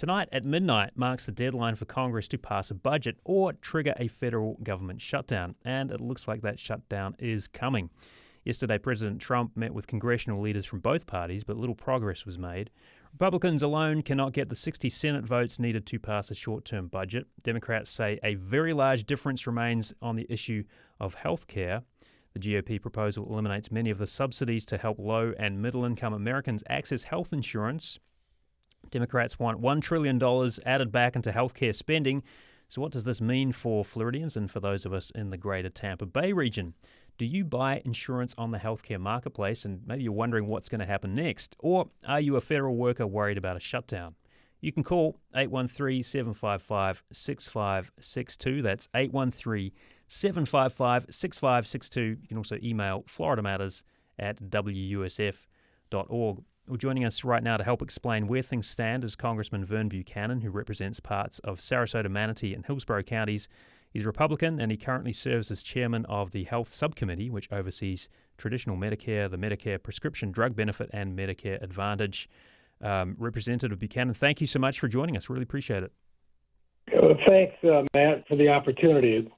Tonight at midnight marks the deadline for Congress to pass a budget or trigger a federal government shutdown, and it looks like that shutdown is coming. Yesterday, President Trump met with congressional leaders from both parties, but little progress was made. Republicans alone cannot get the 60 Senate votes needed to pass a short-term budget. Democrats say a very large difference remains on the issue of health care. The GOP proposal eliminates many of the subsidies to help low- and middle-income Americans access health insurance. Democrats want $1 trillion added back into healthcare spending. So what does this mean for Floridians and for those of us in the greater Tampa Bay region? Do you buy insurance on the healthcare marketplace, and maybe you're wondering what's going to happen next? Or are you a federal worker worried about a shutdown? You can call 813-755-6562. That's 813-755-6562. You can also email FloridaMatters@WUSF.org. Well, joining us right now to help explain where things stand is Congressman Vern Buchanan, who represents parts of Sarasota, Manatee, and Hillsborough counties. He's a Republican, and he currently serves as chairman of the Health Subcommittee, which oversees traditional Medicare, the Medicare Prescription Drug Benefit, and Medicare Advantage. Representative Buchanan, thank you so much for joining us. Really appreciate it. Thanks, Matt, for the opportunity.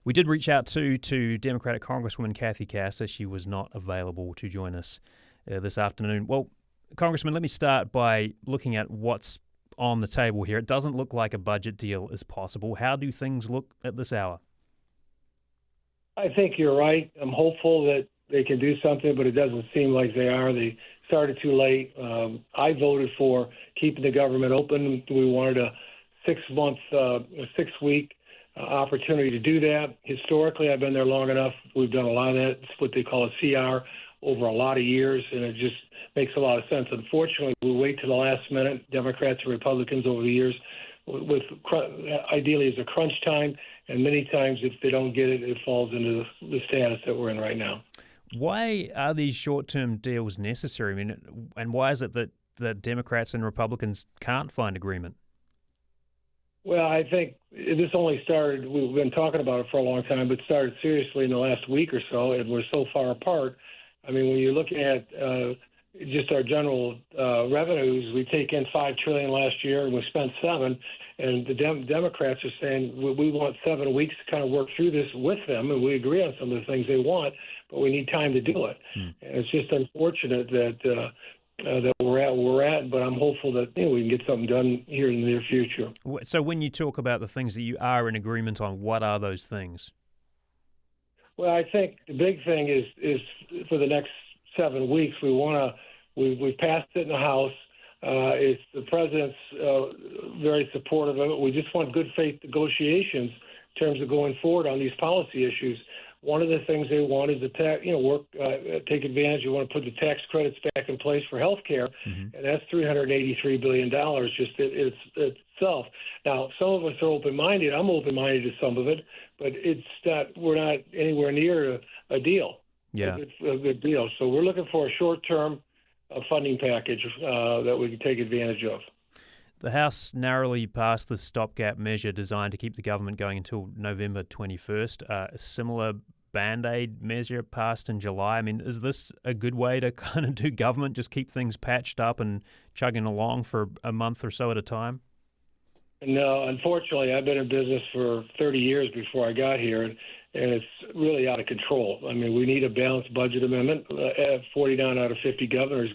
We did reach out to Democratic Congresswoman Kathy Castor. She was not available to join us this afternoon. Well, Congressman, let me start by looking at what's on the table here. It doesn't look like a budget deal is possible. How do things look at this hour? I think you're right. I'm hopeful that they can do something, but it doesn't seem like they are. They started too late. I voted for keeping the government open. We wanted a 6-week opportunity to do that. Historically, I've been there long enough. We've done a lot of that. It's what they call a CR over a lot of years, and it just makes a lot of sense. Unfortunately, we wait to the last minute, Democrats and Republicans over the years, with ideally as a crunch time, and many times if they don't get it, it falls into the status that we're in right now. Why are these short-term deals necessary? I mean, and why is it that Democrats and Republicans can't find agreement? Well, I think this only started, we've been talking about it for a long time, but started seriously in the last week or so, and we're so far apart. I mean, when you're looking at just our general revenues, we take in $5 trillion last year, and we spent $7 trillion. And the Democrats are saying we want 7 weeks to kind of work through this with them, and we agree on some of the things they want, but we need time to do it. And it's just unfortunate that that we're at where we're at, but I'm hopeful that we can get something done here in the near future. So when you talk about the things that you are in agreement on, what are those things? Well, I think the big thing is for the next 7 weeks, we've passed it in the House. It's the president's very supportive of it. We just want good faith negotiations in terms of going forward on these policy issues. One of the things they want is take advantage. You want to put the tax credits back in place for health care, and that's $383 billion just itself. Now, some of us are open-minded. I'm open-minded to some of it, but we're not anywhere near a deal. Yeah, a good deal. So we're looking for a short-term funding package that we can take advantage of. The House narrowly passed the stopgap measure designed to keep the government going until November 21st. A similar Band-Aid measure passed in July. I mean, is this a good way to kind of do government, just keep things patched up and chugging along for a month or so at a time? No, unfortunately, I've been in business for 30 years before I got here, and it's really out of control. I mean, we need a balanced budget amendment. 49 out of 50 governors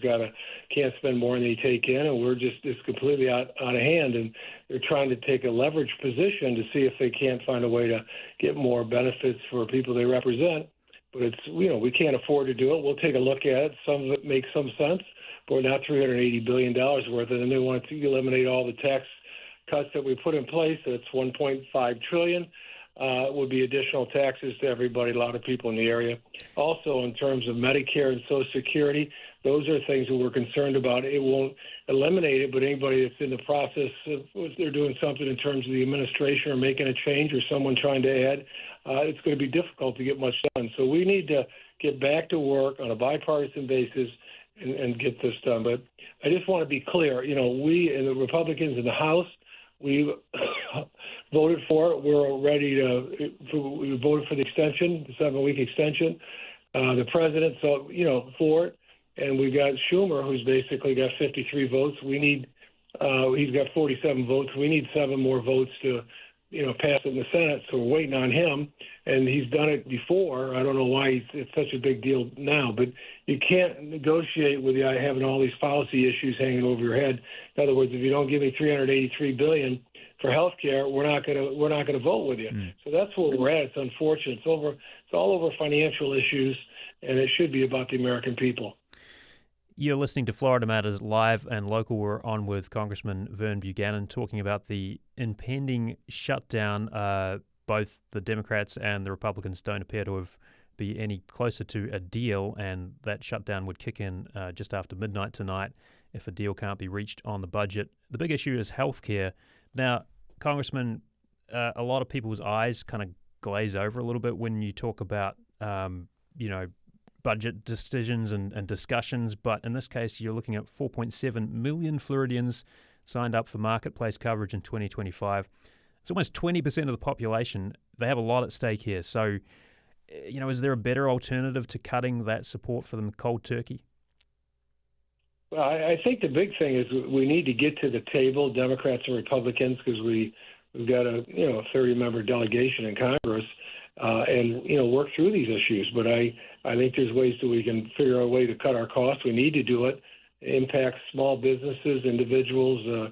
can't spend more than they take in, and it's completely out of hand. And they're trying to take a leverage position to see if they can't find a way to get more benefits for people they represent. But we can't afford to do it. We'll take a look at it. Some of it makes some sense, but not $380 billion worth. And then they want to eliminate all the tax cuts that we put in place. That's $1.5 trillion. Would be additional taxes to everybody, a lot of people in the area. Also, in terms of Medicare and Social Security, those are things that we're concerned about. It won't eliminate it, but anybody that's in the process of they're doing something in terms of the administration or making a change or someone trying to add, it's going to be difficult to get much done. So we need to get back to work on a bipartisan basis and get this done. But I just want to be clear, we and the Republicans in the House, we voted for it. We're ready we voted for the extension, the 7-week extension. The president, for it. And we got Schumer, who's basically got 53 votes. We need He's got 47 votes. We need 7 more votes to, pass it in the Senate. So we're waiting on him, and he's done it before. I don't know why it's such a big deal now, but you can't negotiate with having all these policy issues hanging over your head. In other words, if you don't give me $383 billion for health care, we're not gonna vote with you. So that's where we're at. It's unfortunate. It's all over financial issues, and it should be about the American people. You're listening to Florida Matters live and local. We're on with Congressman Vern Buchanan talking about the impending shutdown. Both the Democrats and the Republicans don't appear to be any closer to a deal, and that shutdown would kick in just after midnight tonight if a deal can't be reached on the budget. The big issue is health care. Now, Congressman, a lot of people's eyes kind of glaze over a little bit when you talk about, budget decisions and discussions, but in this case, you're looking at 4.7 million Floridians signed up for marketplace coverage in 2025. It's almost 20% of the population. They have a lot at stake here. So, is there a better alternative to cutting that support for them cold turkey? Well, I think the big thing is we need to get to the table, Democrats and Republicans, because we've got a 30-member delegation in Congress, and work through these issues. But I think there's ways that we can figure out a way to cut our costs. We need to do it. It impacts small businesses, individuals,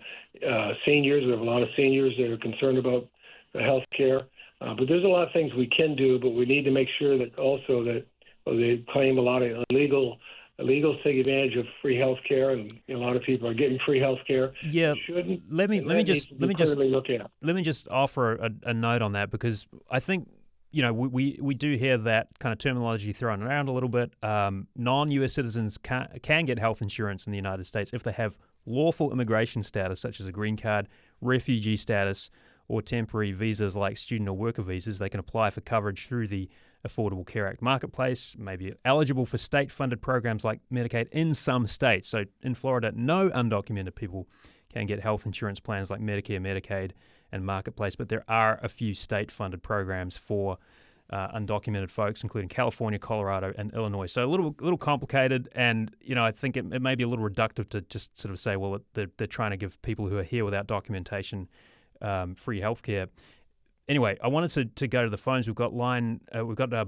seniors. We have a lot of seniors that are concerned about the health care. But there's a lot of things we can do, but we need to make sure that also that they claim a lot of illegals take advantage of free health care, and a lot of people are getting free health care. Yeah, let me just offer a note on that, because I think we do hear that kind of terminology thrown around a little bit. Non-U.S. citizens can get health insurance in the United States if they have lawful immigration status, such as a green card, refugee status, or temporary visas like student or worker visas. They can apply for coverage through the Affordable Care Act marketplace, may be eligible for state-funded programs like Medicaid in some states. So in Florida, no undocumented people can get health insurance plans like Medicare, Medicaid, and Marketplace, but there are a few state-funded programs for undocumented folks, including California, Colorado, and Illinois. So a little complicated, and I think it may be a little reductive to just sort of say, well, they're trying to give people who are here without documentation free health care. Anyway, I wanted to go to the phones. We've got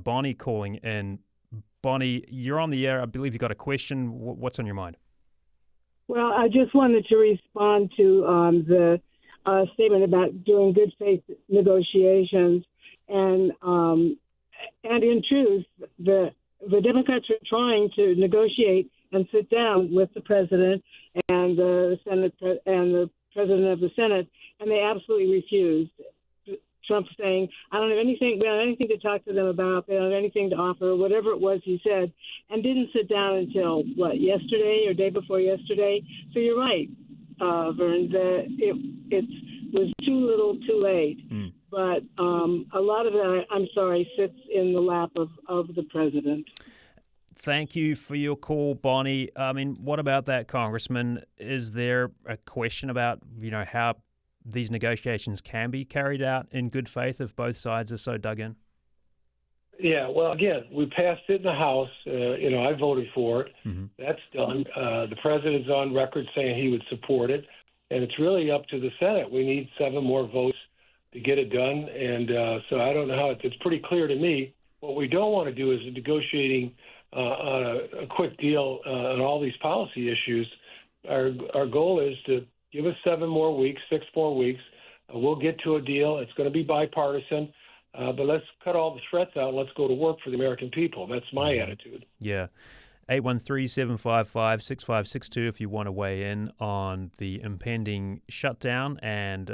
Bonnie calling in. Bonnie, you're on the air. I believe you got a question. What's on your mind? Well, I just wanted to respond to the statement about doing good faith negotiations, and in truth, the Democrats are trying to negotiate and sit down with the president and the Senate and the president of the Senate, and they absolutely refused. Trump saying, we don't have anything to talk to them about, they don't have anything to offer, whatever it was he said, and didn't sit down until, yesterday or day before yesterday. So you're right, Vern, it was too little too late. But a lot of that, I'm sorry, sits in the lap of the president. Thank you for your call, Bonnie. I mean, what about that, Congressman? Is there a question about, how these negotiations can be carried out in good faith if both sides are so dug in? Yeah, well, again, we passed it in the House. I voted for it. Mm-hmm. That's done. The president's on record saying he would support it, and it's really up to the Senate. We need 7 more votes to get it done, and so I don't know how it's pretty clear to me. What we don't want to do is negotiating on a quick deal on all these policy issues. Our goal is to give us 7 more weeks, 6 more weeks. We'll get to a deal. It's going to be bipartisan, but let's cut all the threats out. Let's go to work for the American people. That's my attitude. Yeah. 813-755-6562 if you want to weigh in on the impending shutdown and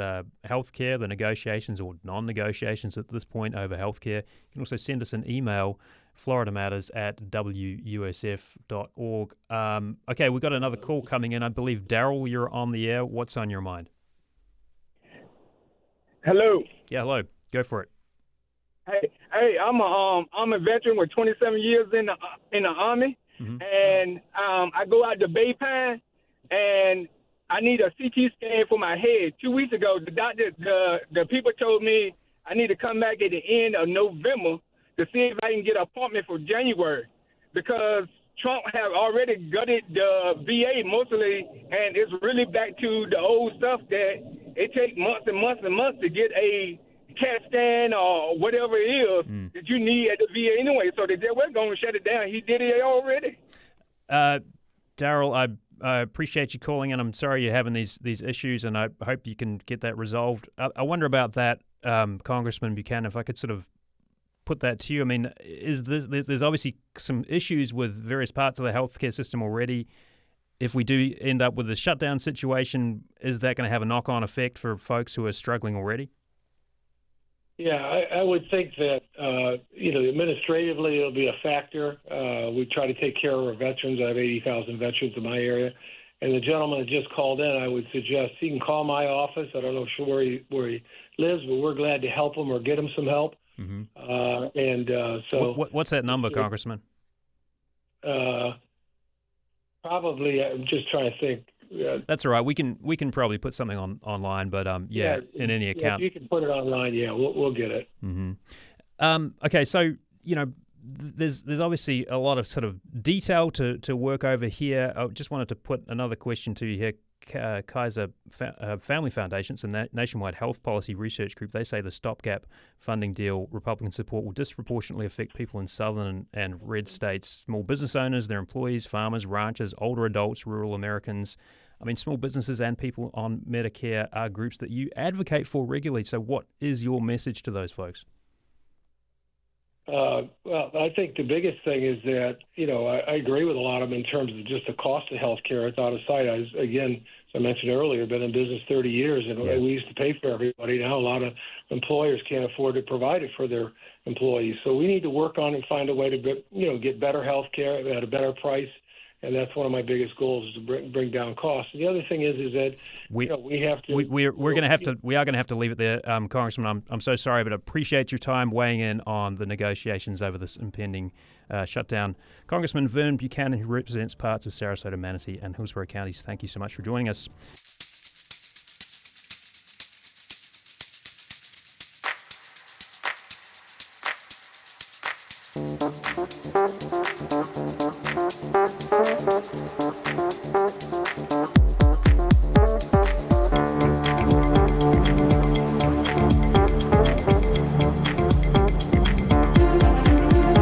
healthcare, the negotiations or non-negotiations at this point over healthcare. You can also send us an email, FloridaMatters@WUSF.org. Okay, we've got another call coming in. I believe, Daryl, you're on the air. What's on your mind? Hello. Yeah, hello. Go for it. Hey, I'm a veteran with 27 years in the Army. Mm-hmm. And I go out to Bay Pine, and I need a CT scan for my head. 2 weeks ago, the doctor, the people told me I need to come back at the end of November to see if I can get an appointment for January, because Trump have already gutted the VA mostly, and it's really back to the old stuff that it takes months and months and months to get a CAT scan or whatever it is that you need at the VA anyway. So they said, we're going to shut it down. He did it already. Daryl, I appreciate you calling in. I'm sorry you're having these issues, and I hope you can get that resolved. I wonder about that, Congressman Buchanan, if I could sort of put that to you. I mean, there's obviously some issues with various parts of the healthcare system already. If we do end up with a shutdown situation, is that going to have a knock-on effect for folks who are struggling already? Yeah, I would think that, administratively it'll be a factor. We try to take care of our veterans. I have 80,000 veterans in my area. And the gentleman that just called in, I would suggest he can call my office. I don't know where he lives, but we're glad to help him or get him some help. Mm-hmm. What's that number, Congressman? Probably, I'm just trying to think. That's all right. We can probably put something online, but in any account. If you can put it online, we'll get it. Mm-hmm. Okay, so there's obviously a lot of sort of detail to work over here. I just wanted to put another question to you here. Kaiser Family Foundation, it's a nationwide health policy research group. They say the stopgap funding deal Republican support will disproportionately affect people in southern and red states, small business owners, their employees, farmers, ranchers, older adults, rural Americans. I mean, small businesses and people on Medicare are groups that you advocate for regularly. So what is your message to those folks? Well, I think the biggest thing is that, I agree with a lot of them in terms of just the cost of health care. It's out of sight. As I mentioned earlier, been in business 30 years, and we used to pay for everybody. Now a lot of employers can't afford to provide it for their employees. So we need to work on and find a way to get better health care at a better price. And that's one of my biggest goals, is to bring down costs. And the other thing is that we have to. We are going to have to leave it there, Congressman. I'm so sorry, but I appreciate your time weighing in on the negotiations over this impending shutdown. Congressman Vern Buchanan, who represents parts of Sarasota, Manatee, and Hillsborough counties, thank you so much for joining us.